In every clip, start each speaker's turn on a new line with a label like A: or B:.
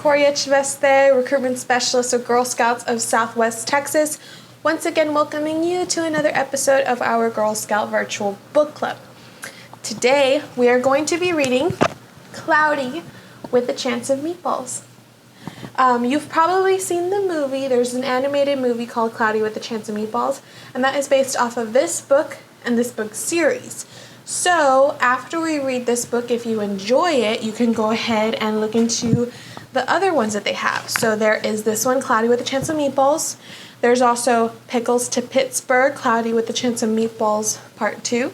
A: Victoria Chiveste, Recruitment Specialist of Girl Scouts of Southwest Texas, once again welcoming you to another episode of our Girl Scout Virtual Book Club. Today, we are going to be reading Cloudy with a Chance of Meatballs. You've probably seen the movie. There's an animated movie called Cloudy with a Chance of Meatballs, and that is based off of this book and this book series. So, after we read this book, if you enjoy it, you can go ahead and look into the other ones that they have. So there is this one, Cloudy with a Chance of Meatballs. There's also Pickles to Pittsburgh, Cloudy with a Chance of Meatballs Part 2.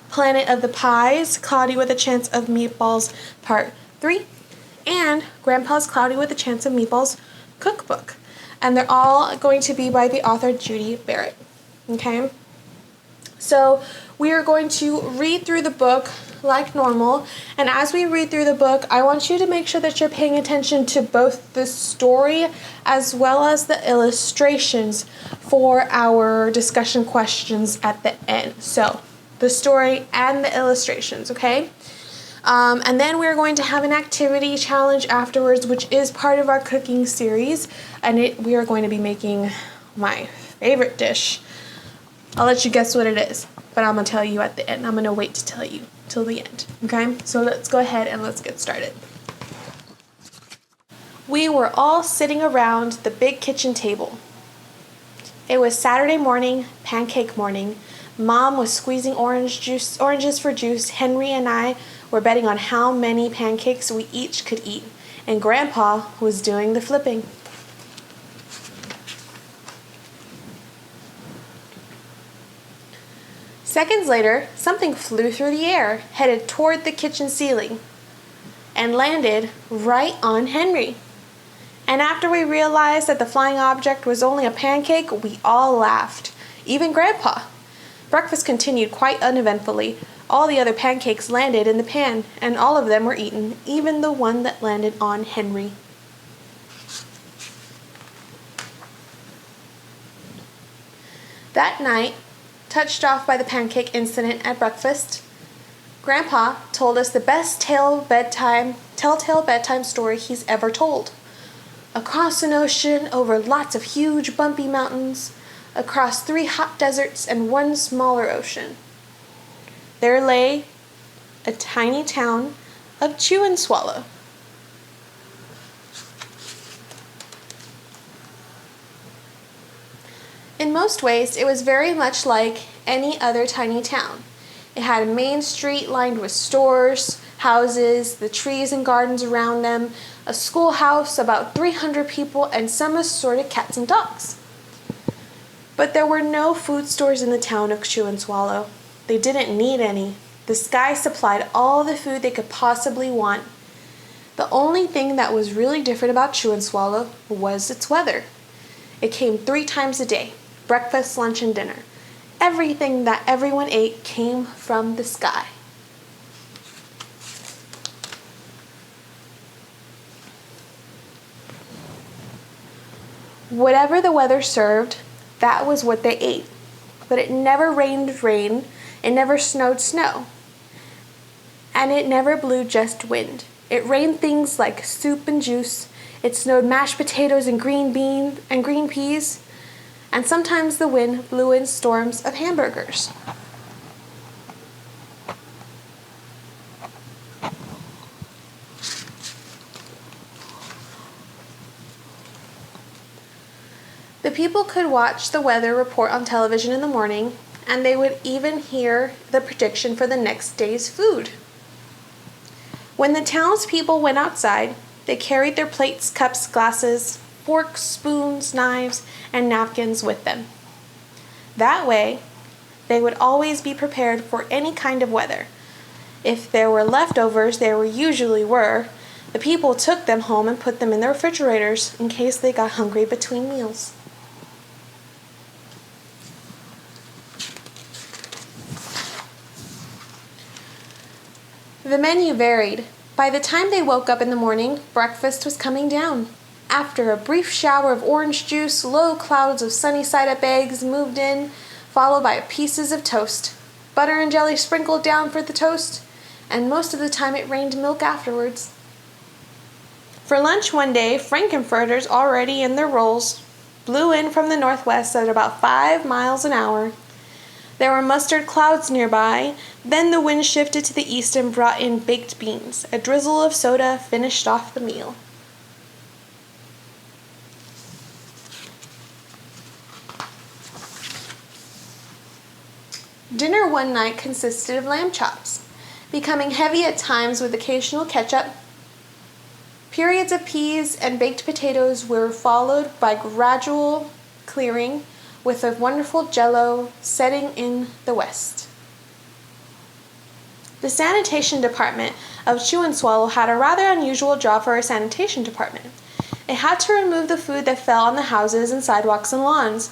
A: Planet of the Pies, Cloudy with a Chance of Meatballs Part 3. And Grandpa's Cloudy with a Chance of Meatballs Cookbook. And they're all going to be by the author Judi Barrett. Okay? So we are going to read through the book like normal, and as we read through the book, I want you to make sure that you're paying attention to both the story as well as the illustrations for our discussion questions at the end. So the story and the illustrations, okay? And then we're going to have an activity challenge afterwards, which is part of our cooking series, and we are going to be making my favorite dish. I'll let you guess what it is, but I'm going to tell you at the end. I'm going to wait to tell you till the end, okay? So let's go ahead and let's get started. We were all sitting around the big kitchen table. It was Saturday morning, pancake morning. Mom was squeezing oranges for juice. Henry and I were betting on how many pancakes we each could eat, and Grandpa was doing the flipping. Seconds later, something flew through the air, headed toward the kitchen ceiling, and landed right on Henry. And after we realized that the flying object was only a pancake, we all laughed, even Grandpa. Breakfast continued quite uneventfully. All the other pancakes landed in the pan, and all of them were eaten, even the one that landed on Henry. That night, touched off by the pancake incident at breakfast, Grandpa told us the best telltale bedtime story he's ever told. Across an ocean, over lots of huge bumpy mountains, across 3 hot deserts and 1 smaller ocean, there lay a tiny town of Chewandswallow. In most ways, it was very much like any other tiny town. It had a main street lined with stores, houses, the trees and gardens around them, a schoolhouse, about 300 people, and some assorted cats and dogs. But there were no food stores in the town of Chewandswallow. They didn't need any. The sky supplied all the food they could possibly want. The only thing that was really different about Chewandswallow was its weather. It came 3 times a day. Breakfast, lunch, and dinner. Everything that everyone ate came from the sky. Whatever the weather served, that was what they ate. But it never rained rain, it never snowed snow, and it never blew just wind. It rained things like soup and juice, it snowed mashed potatoes and green peas, and sometimes the wind blew in storms of hamburgers. The people could watch the weather report on television in the morning, and they would even hear the prediction for the next day's food. When the townspeople went outside, they carried their plates, cups, glasses, forks, spoons, knives, and napkins with them. That way, they would always be prepared for any kind of weather. If there were leftovers, usually were, the people took them home and put them in their refrigerators in case they got hungry between meals. The menu varied. By the time they woke up in the morning, breakfast was coming down. After a brief shower of orange juice, low clouds of sunny side-up eggs moved in, followed by pieces of toast. Butter and jelly sprinkled down for the toast, and most of the time it rained milk afterwards. For lunch one day, Frankenfurters, already in their rolls, blew in from the northwest at about 5 miles an hour. There were mustard clouds nearby. Then the wind shifted to the east and brought in baked beans. A drizzle of soda finished off the meal. Dinner one night consisted of lamb chops, becoming heavy at times with occasional ketchup. Periods of peas and baked potatoes were followed by gradual clearing, with a wonderful jello setting in the west. The sanitation department of Chewandswallow had a rather unusual job for a sanitation department. It had to remove the food that fell on the houses and sidewalks and lawns.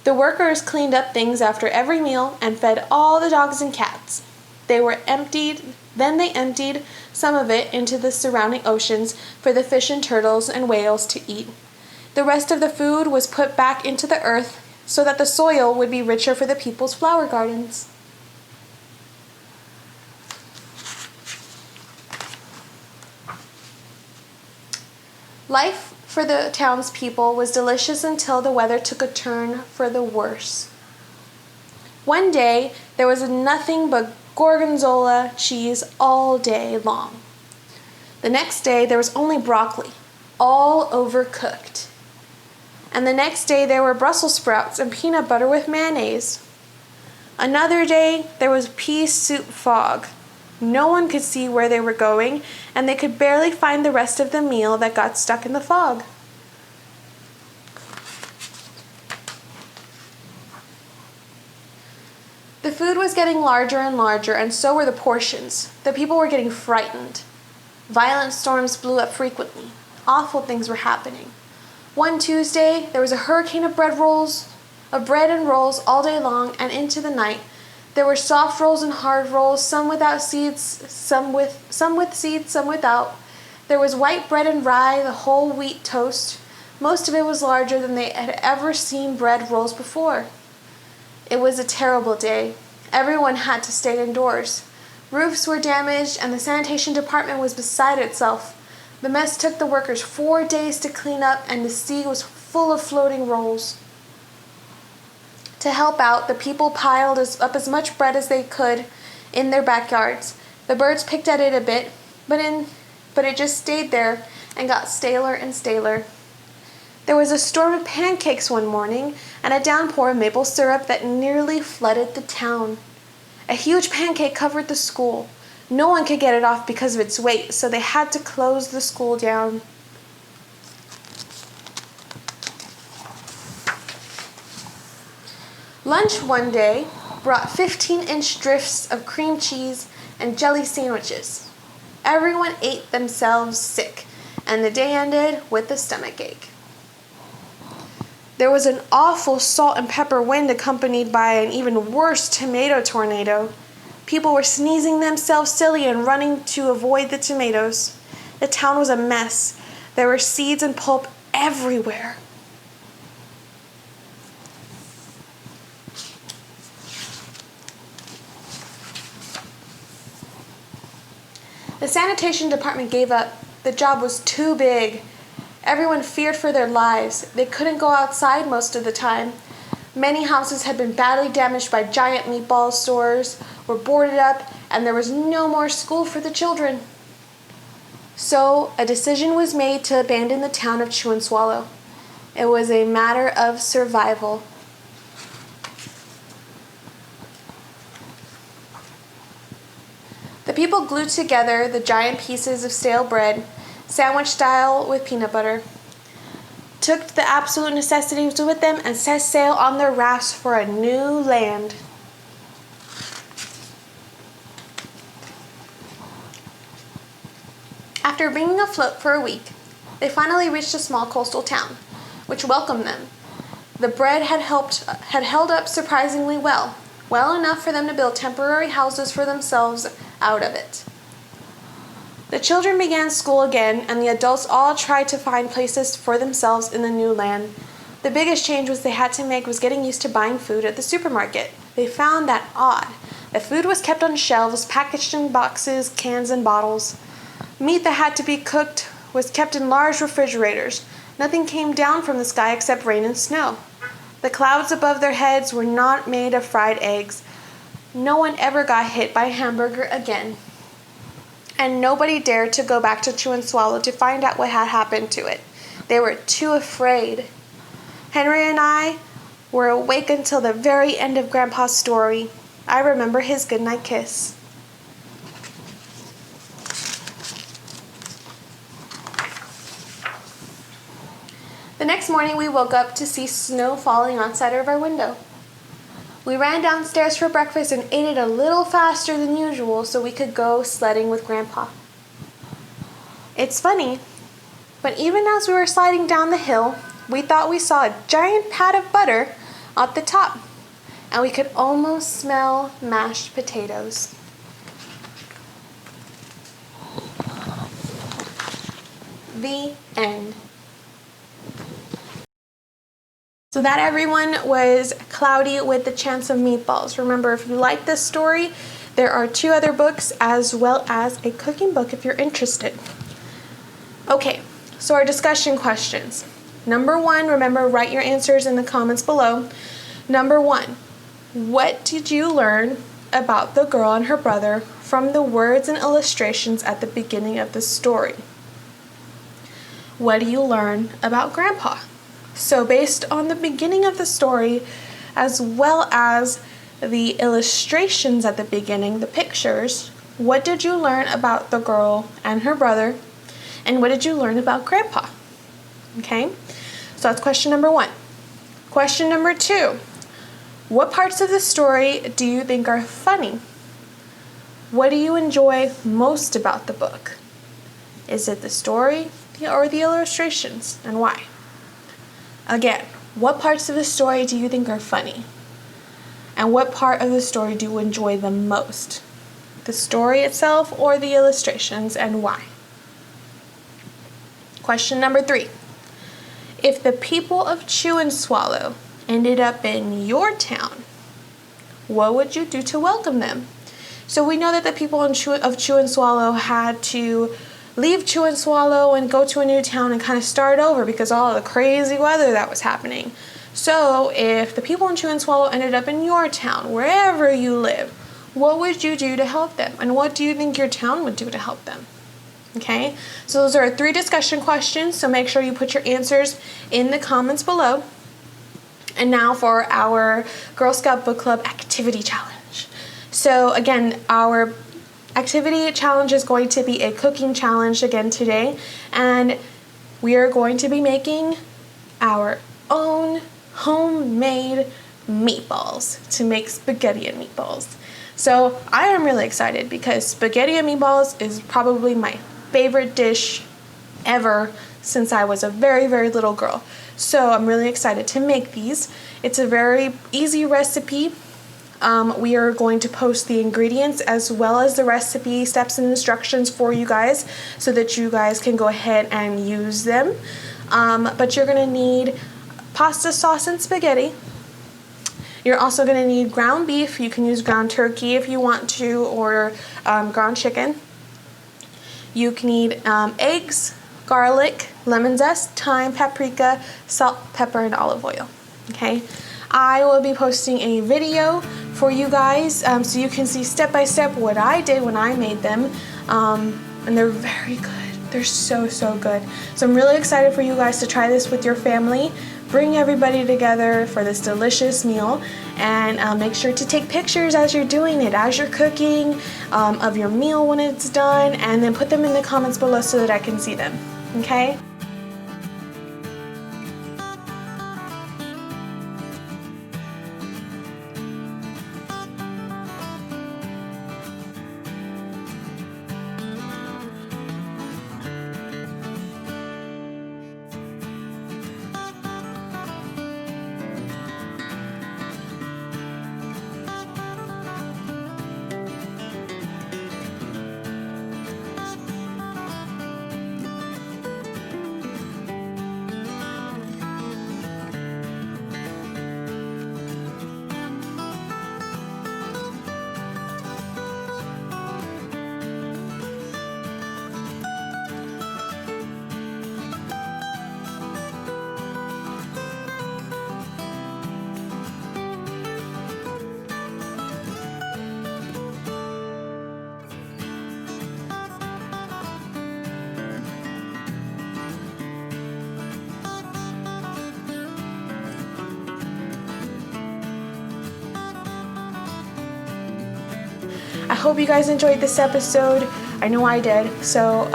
A: The workers cleaned up things after every meal and fed all the dogs and cats. Then they emptied some of it into the surrounding oceans for the fish and turtles and whales to eat. The rest of the food was put back into the earth so that the soil would be richer for the people's flower gardens. Life for the townspeople was delicious until the weather took a turn for the worse. One day, there was nothing but gorgonzola cheese all day long. The next day, there was only broccoli, all overcooked. And the next day, there were Brussels sprouts and peanut butter with mayonnaise. Another day, there was pea soup fog. No one could see where they were going, and they could barely find the rest of the meal that got stuck in the fog. The food was getting larger and larger, and so were the portions. The people were getting frightened. Violent storms blew up frequently. Awful things were happening. One Tuesday, there was a hurricane of bread and rolls all day long and into the night. There were soft rolls and hard rolls, some without seeds, some with seeds, some without. There was white bread and rye, the whole wheat toast. Most of it was larger than they had ever seen bread rolls before. It was a terrible day. Everyone had to stay indoors. Roofs were damaged, and the sanitation department was beside itself. The mess took the workers 4 days to clean up, and the sea was full of floating rolls. To help out, the people piled up as much bread as they could in their backyards. The birds picked at it a bit, but it just stayed there and got staler and staler. There was a storm of pancakes one morning and a downpour of maple syrup that nearly flooded the town. A huge pancake covered the school. No one could get it off because of its weight, so they had to close the school down. Lunch one day brought 15-inch drifts of cream cheese and jelly sandwiches. Everyone ate themselves sick, and the day ended with a stomachache. There was an awful salt and pepper wind accompanied by an even worse tomato tornado. People were sneezing themselves silly and running to avoid the tomatoes. The town was a mess. There were seeds and pulp everywhere. The sanitation department gave up. The job was too big. Everyone feared for their lives. They couldn't go outside most of the time. Many houses had been badly damaged by giant meatball stores, were boarded up, and there was no more school for the children. So a decision was made to abandon the town of Chewandswallow. It was a matter of survival. The people glued together the giant pieces of stale bread, sandwich style with peanut butter, took the absolute necessities with them, and set sail on their rafts for a new land. After being afloat for a week, they finally reached a small coastal town, which welcomed them. The bread had held up surprisingly well enough for them to build temporary houses for themselves out of it. The children began school again, and the adults all tried to find places for themselves in the new land. The biggest change they had to make was getting used to buying food at the supermarket. They found that odd. The food was kept on shelves, packaged in boxes, cans, and bottles. Meat that had to be cooked was kept in large refrigerators. Nothing came down from the sky except rain and snow. The clouds above their heads were not made of fried eggs. No one ever got hit by a hamburger again. And nobody dared to go back to Chewandswallow to find out what had happened to it. They were too afraid. Henry and I were awake until the very end of Grandpa's story. I remember his goodnight kiss. The next morning we woke up to see snow falling outside of our window. We ran downstairs for breakfast and ate it a little faster than usual so we could go sledding with Grandpa. It's funny, but even as we were sliding down the hill, we thought we saw a giant pat of butter at the top, and we could almost smell mashed potatoes. The end. So that, everyone, was Cloudy with the Chance of Meatballs. Remember, if you like this story, there are 2 other books as well as a cooking book if you're interested. Okay, so our discussion questions. Number 1, remember, write your answers in the comments below. Number 1, what did you learn about the girl and her brother from the words and illustrations at the beginning of the story? What do you learn about Grandpa? So based on the beginning of the story, as well as the illustrations at the beginning, the pictures, what did you learn about the girl and her brother? And what did you learn about Grandpa? Okay, so that's question number 1. Question number 2, what parts of the story do you think are funny? What do you enjoy most about the book? Is it the story or the illustrations, and why? Again, what parts of the story do you think are funny? And what part of the story do you enjoy the most? The story itself or the illustrations, and why? Question number 3. If the people of Chewandswallow ended up in your town, what would you do to welcome them? So we know that the people of Chewandswallow had to leave Chewandswallow and go to a new town and kind of start over because of all the crazy weather that was happening. So if the people in Chewandswallow ended up in your town, wherever you live, what would you do to help them? And what do you think your town would do to help them? Okay, so those are 3 discussion questions, so make sure you put your answers in the comments below. And now for our Girl Scout Book Club Activity Challenge. So again, our activity challenge is going to be a cooking challenge again today, and we are going to be making our own homemade meatballs to make spaghetti and meatballs. So I am really excited because spaghetti and meatballs is probably my favorite dish ever since I was a very, very little girl. So I'm really excited to make these. It's a very easy recipe. We are going to post the ingredients as well as the recipe steps and instructions for you guys so that you guys can go ahead and use them. But you're going to need pasta sauce and spaghetti. You're also going to need ground beef. You can use ground turkey if you want to, or ground chicken. You can need eggs, garlic, lemon zest, thyme, paprika, salt, pepper, and olive oil. Okay, I will be posting a video for you guys so you can see step by step what I did when I made them, and they're very good. They're so good. So I'm really excited for you guys to try this with your family. Bring everybody together for this delicious meal, and make sure to take pictures as you're doing it, as you're cooking, of your meal when it's done, and then put them in the comments below so that I can see them. Okay? hope you guys enjoyed this episode. I know I did. So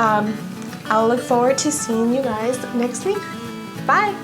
A: I'll look forward to seeing you guys next week. Bye.